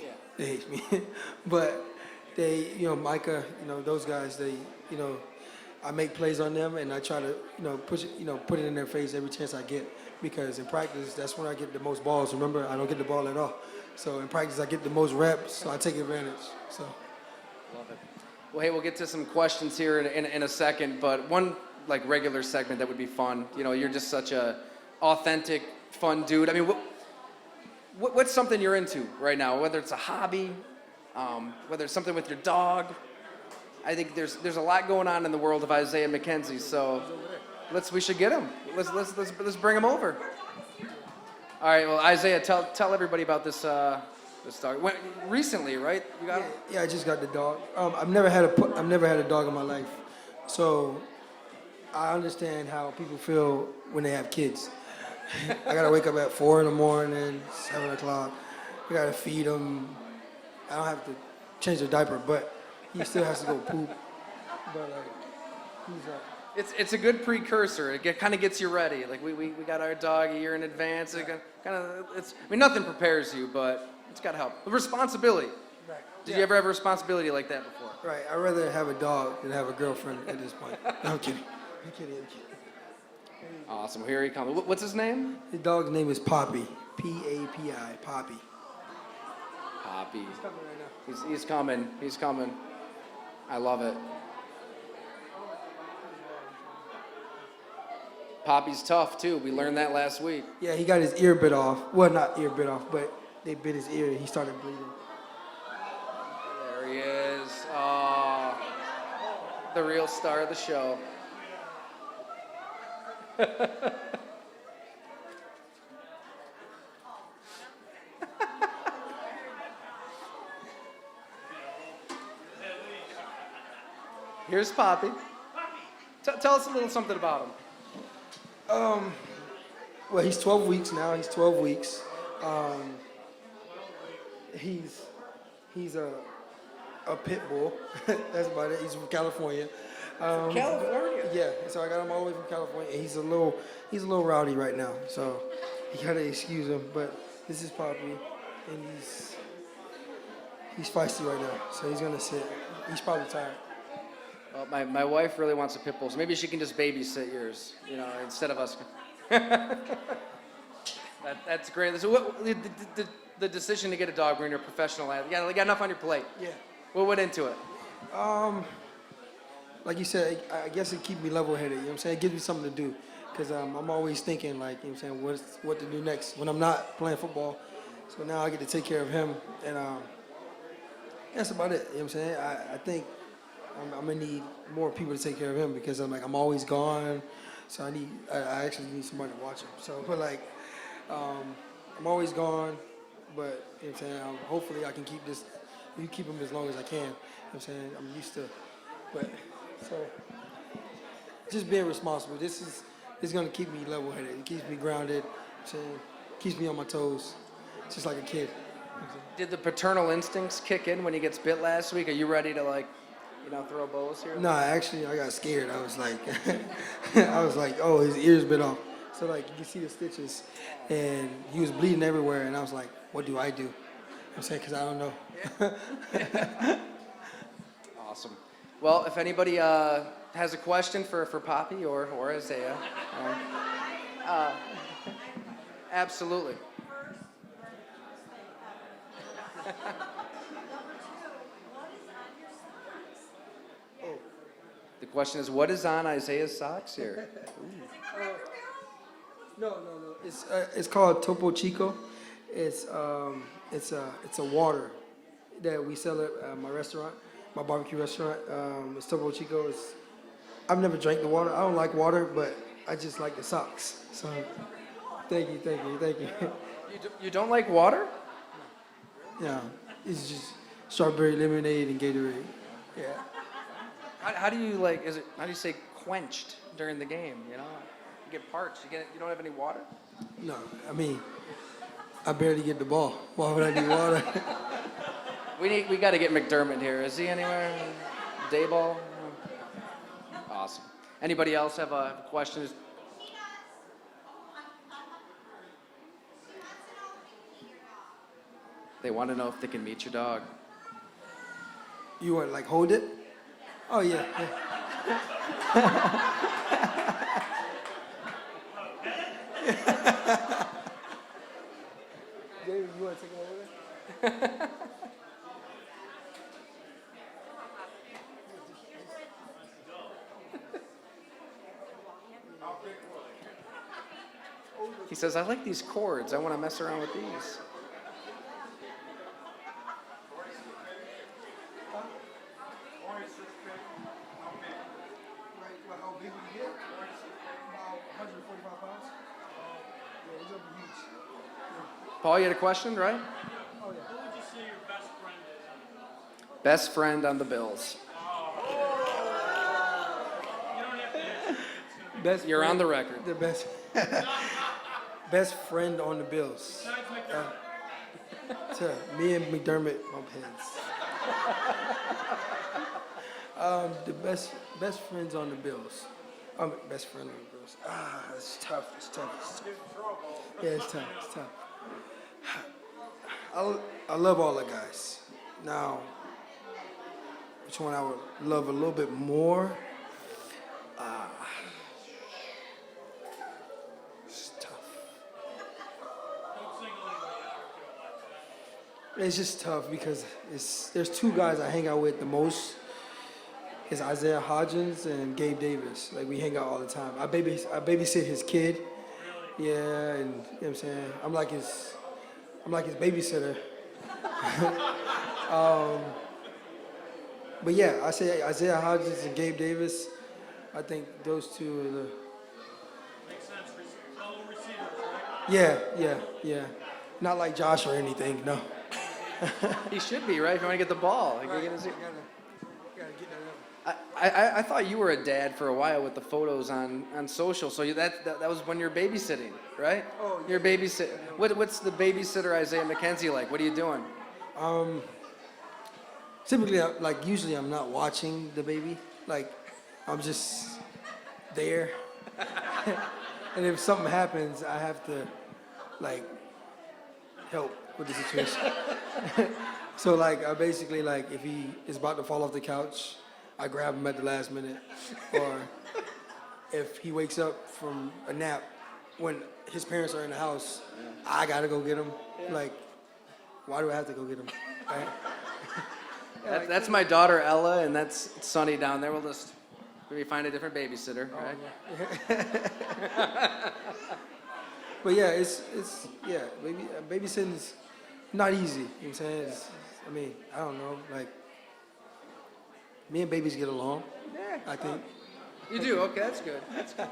Yeah. They hate me. But Micah, those guys, I make plays on them, and I try to, push it, put it in their face every chance I get, because in practice, that's when I get the most balls. Remember, I don't get the ball at all. So in practice, I get the most reps, so I take advantage. So. Love it. Well, hey, we'll get to some questions here in a second, but one regular segment that would be fun. You're just such a authentic, fun dude. I mean, what's something you're into right now? Whether it's a hobby, whether it's something with your dog. I think there's a lot going on in the world of Isaiah McKenzie. So we should get him. Let's bring him over. All right, well, Isaiah, tell everybody about this dog. Recently, right? You got him? Yeah, I just got the dog. I've never had a dog in my life, so I understand how people feel when they have kids. I gotta wake up at 4 a.m, 7 o'clock. I gotta feed him. I don't have to change the diaper, but he still has to go poop. But It's a good precursor. It kind of gets you ready. Like we got our dog a year in advance. It nothing prepares you, but it's got to help. The responsibility. Right. Did you ever have a responsibility like that before? Right. I'd rather have a dog than have a girlfriend at this point. No, I'm kidding. Awesome. Here he comes. What's his name? His dog's name is Poppy. P-A-P-I. Poppy. Poppy. He's coming right now. He's coming. He's coming. I love it. Poppy's tough too. We learned that last week. Yeah, he got his ear bit off. Well, not ear bit off, but they bit his ear and he started bleeding. There he is. Oh, the real star of the show. Here's Poppy. Tell us a little something about him. Well, he's 12 weeks now. He's 12 weeks. He's a pit bull. That's about it. He's from California. California? Yeah. So I got him all the way from California. And he's a little rowdy right now. So you gotta excuse him. But this is Poppy, and he's feisty right now. So he's gonna sit. He's probably tired. Well, my wife really wants a pit bull, so maybe she can just babysit yours, instead of us. That's great. So what the decision to get a dog when you're a professional athlete? You got enough on your plate. Yeah. What went into it? Like you said, I guess it keeps me level-headed. You know what I'm saying? It gives me something to do, because I'm always thinking, like, you know what I'm saying, what to do next when I'm not playing football. So now I get to take care of him, and that's about it. You know what I'm saying? I think I'm gonna need more people to take care of him, because I'm always gone. So I actually need somebody to watch him. So, but I'm always gone, but you know what I'm saying, hopefully I can keep him as long as I can. You know what I'm saying? I'm used to, but so just being responsible. This is gonna keep me level-headed. It keeps me grounded. You know what I'm saying, keeps me on my toes, just like a kid. You know what I'm saying? Did the paternal instincts kick in when he gets bit last week? Are you ready to throw bows here? No, actually, I got scared. I was like, oh, his ear's bit off. So you can see the stitches, and he was bleeding everywhere. And I was like, what do I do? I'm saying, because I don't know. Awesome. Well, if anybody has a question for Poppy or Isaiah, absolutely. The question is, what is on Isaiah's socks here? No. It's called Topo Chico. It's a water that we sell at my restaurant, my barbecue restaurant. It's Topo Chico. I've never drank the water. I don't like water, but I just like the socks. So thank you. You don't like water? Yeah, it's just strawberry lemonade and Gatorade. Yeah. How do you how do you say quenched during the game? You get parched. You don't have any water? No, I mean, I barely get the ball. Why would I need water? We got to get McDermott here. Is he anywhere? Dayball? Awesome. Anybody else have a question? They want to know if they can meet your dog. You want hold it? Oh yeah. David, you want to take him over there? He says, I like these cords. I want to mess around with these. How big would he get? About 145 pounds. Yeah, he's up huge. Paul, you had a question, right? Who would you say your best friend is? Best friend on the Bills. You don't have to answer. Best You're friend- on the record. The best. Best friend on the Bills. Besides McDermott. To me and McDermott bump heads. The best friends on the Bills. Best friend on the Bills. It's tough. Yeah, it's tough. I love all the guys. Now, which one I would love a little bit more? It's tough. Don't single anybody out. It's just tough because there's two guys I hang out with the most. It's Isaiah Hodgins and Gabe Davis. We hang out all the time. I babysit his kid. Yeah, and you know what I'm saying? I'm like I'm like his babysitter. But yeah, I say Isaiah Hodgins and Gabe Davis. I think those two are the. Makes sense. Fellow receivers, right? Yeah. Not like Josh or anything, no. He should be, right? If you want to get the ball. Like, Right. you're gonna see- Gotta get that up. I thought you were a dad for a while with the photos on social. So that was when you're babysitting, right? Oh, yeah. You're babysit. What's the babysitter Isaiah McKenzie like? What are you doing? Typically, like usually I'm not watching the baby. Like I'm just there. And if something happens, I have to like help with the situation. So like I basically like if he is about to fall off the couch, I grab him at the last minute. Or if he wakes up from a nap when his parents are in the house, I gotta go get him. Like, why do I have to go get him? Right? That's my daughter Ella, and that's Sonny down there. We'll just maybe find a different babysitter, right? But yeah, it's babysitting's not easy. You know what I'm saying? I don't know. Like, me and babies get along. Yeah, I think. you do. Okay, that's good. That's good.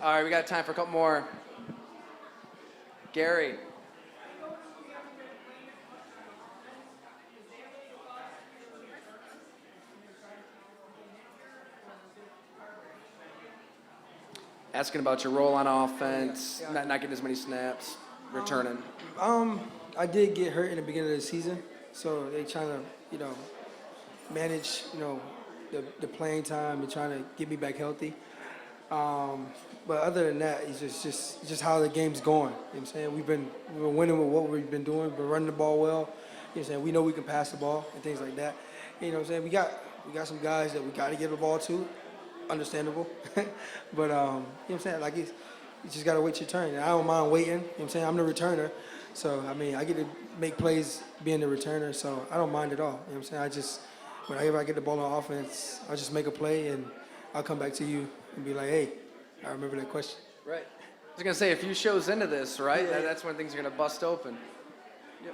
All right, we got time for a couple more. Gary. Asking about your role on offense, Yeah. not getting as many snaps, returning. I did get hurt in the beginning of the season, so they trying to, manage, the playing time and trying to get me back healthy. But other than that, it's just how the game's going. You know what I'm saying? We've been winning with what we've been doing, but running the ball well. You know what I'm saying? We know we can pass the ball and things like that. You know what I'm saying? We got some guys that we got to give the ball to. Understandable. But you know what I'm saying? Like you just gotta wait your turn. And I don't mind waiting. You know what I'm saying? I'm the returner. So I get to make plays being the returner, so I don't mind at all. You know what I'm saying? Whenever I get the ball on offense, I'll just make a play and I'll come back to you and be like, hey, I remember that question. Right. I was gonna say a few shows into this, right? Yeah. That's when things are gonna bust open. Yep.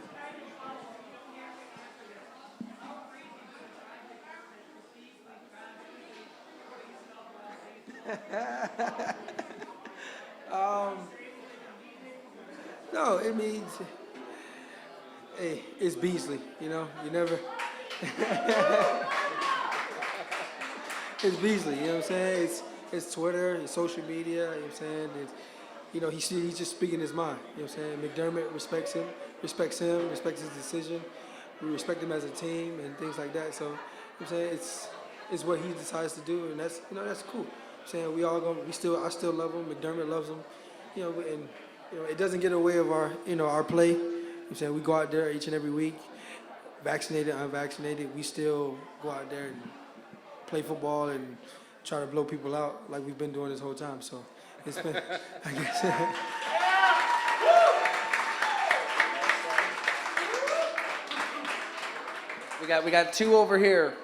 No, it means, hey, it's Beasley, you never. It's Beasley, you know what I'm saying? It's Twitter, it's social media, you know what I'm saying? He's just speaking his mind, you know what I'm saying? McDermott respects him, respects his decision. We respect him as a team and things like that. So, you know what I'm saying? It's what he decides to do, and that's cool. I'm saying I still love him. McDermott loves him, and it doesn't get in the way of our play. You know what I'm saying? We go out there each and every week, vaccinated, unvaccinated. We still go out there and play football and try to blow people out like we've been doing this whole time. So it's been, I guess. We got two over here.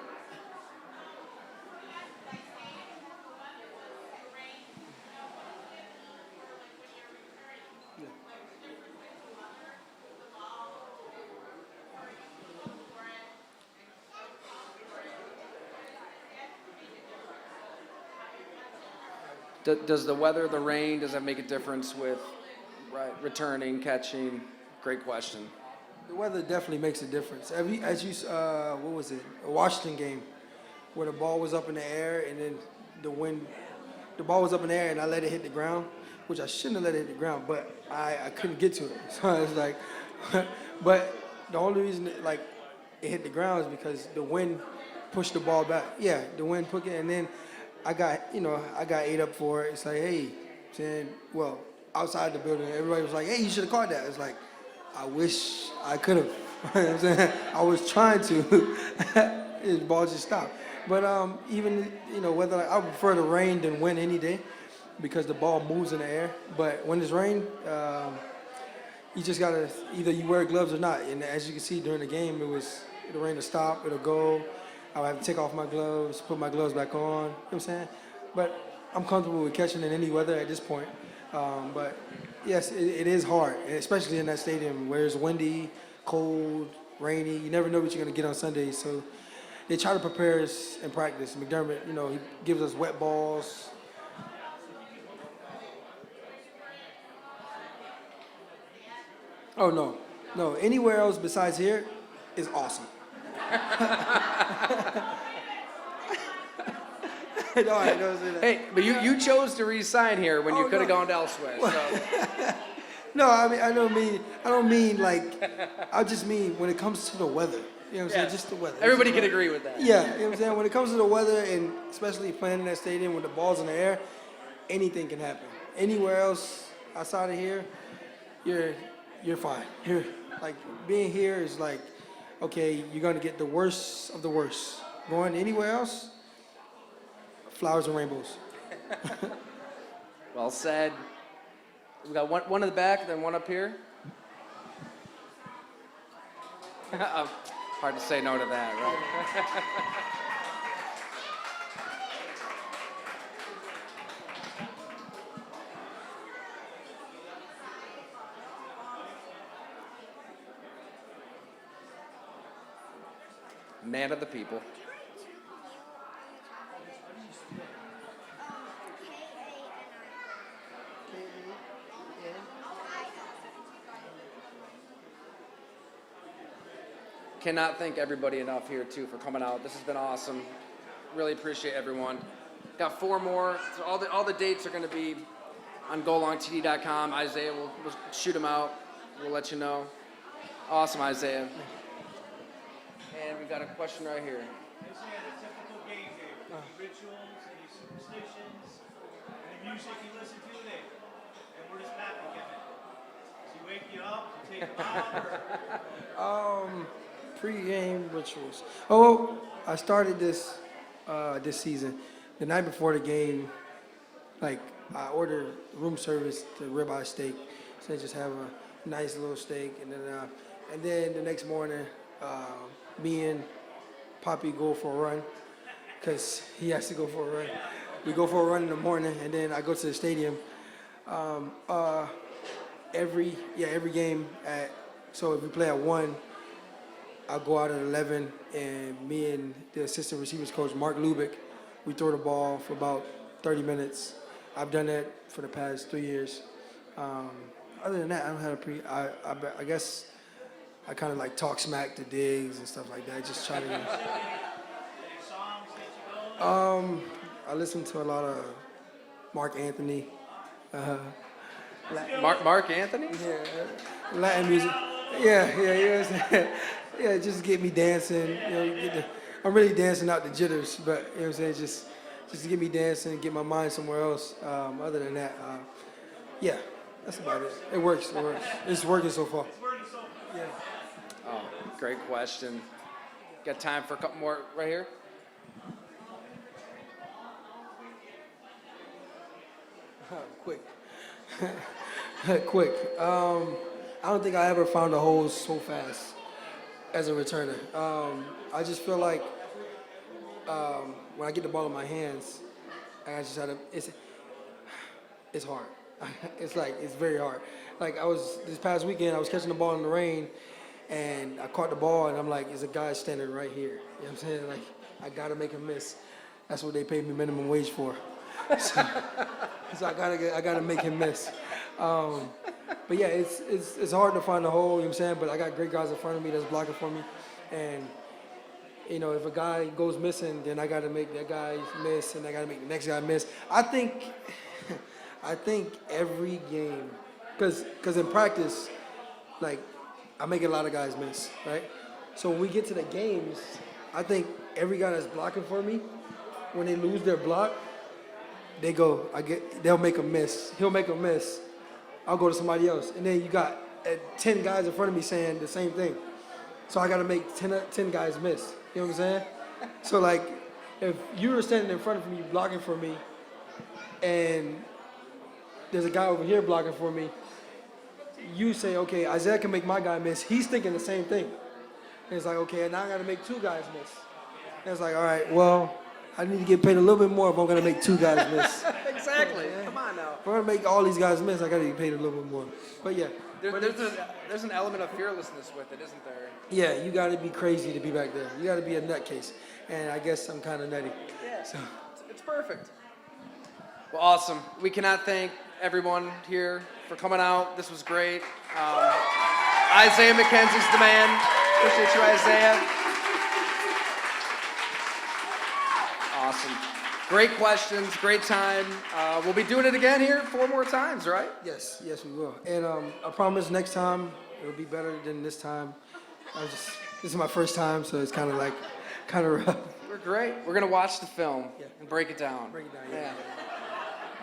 Does the weather, the rain, does that make a difference with returning, catching? Great question. The weather definitely makes a difference. What was it? A Washington game where the ball was up in the air and then the ball was up in the air and I let it hit the ground, which I shouldn't have let it hit the ground, but I couldn't get to it. So I was like, but the only reason it hit the ground is because the wind pushed the ball back. Yeah, the wind took it, and then I got ate up for it. It's like, hey, saying, well, outside the building, everybody was like, hey, you should have caught that. It's like, I wish I could have. You know what I'm saying? I was trying to. The ball just stopped. But even, whether I prefer the rain than wind any day because the ball moves in the air. But when it's rain, you just got to, either you wear gloves or not. And as you can see during the game, the rain will stop, it'll go. I'll have to take off my gloves, put my gloves back on. You know what I'm saying? But I'm comfortable with catching in any weather at this point. But Yes, it is hard, and especially in that stadium where it's windy, cold, rainy. You never know what you're going to get on Sundays. So they try to prepare us in practice. McDermott, he gives us wet balls. Oh, no. Anywhere else besides here is awesome. No, I don't say that. Hey, but you chose to re-sign here when you could have gone elsewhere. So. No, I mean, I don't mean like, I just mean when it comes to the weather. You know what I'm saying? Just the weather. Everybody can agree with that. Yeah, you know what I'm saying? When it comes to the weather, and especially playing in that stadium with the ball's in the air, anything can happen. Anywhere else outside of here, you're fine. Here, like being here is like, okay, you're gonna get the worst of the worst. Going anywhere else, flowers and rainbows. Well said. We got one in the back, then one up here. Hard to say no to that, right? Man of the people. Cannot thank everybody enough here too for coming out. This has been awesome. Really appreciate everyone. Got 4 more. So all the dates are going to be on golongtd.com. Isaiah will shoot them out. We'll let you know. Awesome, Isaiah. And we've got a question right here. Isaiah, the typical game day. Any rituals, any superstitions, any music you listen to today? And where does Pappy get it? Does he wake you up? Does he take you out? Pre-game rituals. Oh, I started this season. The night before the game, like I ordered room service to ribeye steak, so I just have a nice little steak, and then the next morning, me and Poppy go for a run, cause he has to go for a run. We go for a run in the morning, and then I go to the stadium. Every game so if we play at 1. I'll go out at 11, and me and the assistant receivers coach, Mark Lubick, we throw the ball for about 30 minutes. I've done that for the past 3 years. Other than that, I don't have I guess I kind of like talk smack to Diggs and stuff like that. Just try to. Any songs that you go? I listen to a lot of Mark Anthony. Mark Anthony? Yeah, Latin music. Yeah, you know what I'm saying? Yeah, just get me dancing. I'm really dancing out the jitters, but you know what I'm saying? Just to get me dancing, get my mind somewhere else. Other than that, yeah, that's about it. It works. It's working so far. Yeah. Oh, great question. Got time for a couple more right here? Quick. I don't think I ever found a hole so fast as a returner. I just feel like when I get the ball in my hands, I just had to. It's hard. It's very hard. Like this past weekend, I was catching the ball in the rain, and I caught the ball, and I'm like, there's a guy standing right here. You know what I'm saying? Like, I gotta make him miss. That's what they paid me minimum wage for. So I gotta make him miss. But yeah, it's hard to find a hole, you know what I'm saying? But I got great guys in front of me that's blocking for me. And, if a guy goes missing, then I got to make that guy miss, and I got to make the next guy miss. I think every game, because in practice, like, I make a lot of guys miss, right? So when we get to the games, I think every guy that's blocking for me, when they lose their block, they'll make a miss. He'll make a miss. I'll go to somebody else. And then you got 10 guys in front of me saying the same thing. So I got to make 10 guys miss. You know what I'm saying? So, like, if you were standing in front of me blocking for me, and there's a guy over here blocking for me, you say, okay, Isaiah can make my guy miss. He's thinking the same thing. And it's like, okay, now I got to make 2 guys miss. And it's like, all right, well, I need to get paid a little bit more if I'm going to make 2 guys miss. Exactly. Come on now. I want to make all these guys miss, I got to get paid a little bit more. But yeah. There's an element of fearlessness with it, isn't there? Yeah, you got to be crazy to be back there. You got to be a nutcase. And I guess I'm kind of nutty. Yeah. So. It's perfect. Well, awesome. We cannot thank everyone here for coming out. This was great. Isaiah McKenzie's the man. Appreciate you, Isaiah. Awesome. Great questions, great time. We'll be doing it again here 4 more times, right? Yes, we will. And I promise next time it'll be better than this time. This is my first time, so it's kind of rough. We're great. We're gonna watch the film Yeah. and break it down. Yeah.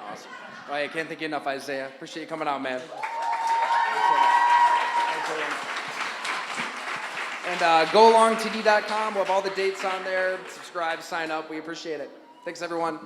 Awesome. All right, I can't thank you enough, Isaiah. Appreciate you coming out, man. And goalongtd.com. We'll have all the dates on there. Subscribe, sign up. We appreciate it. Thanks, everyone.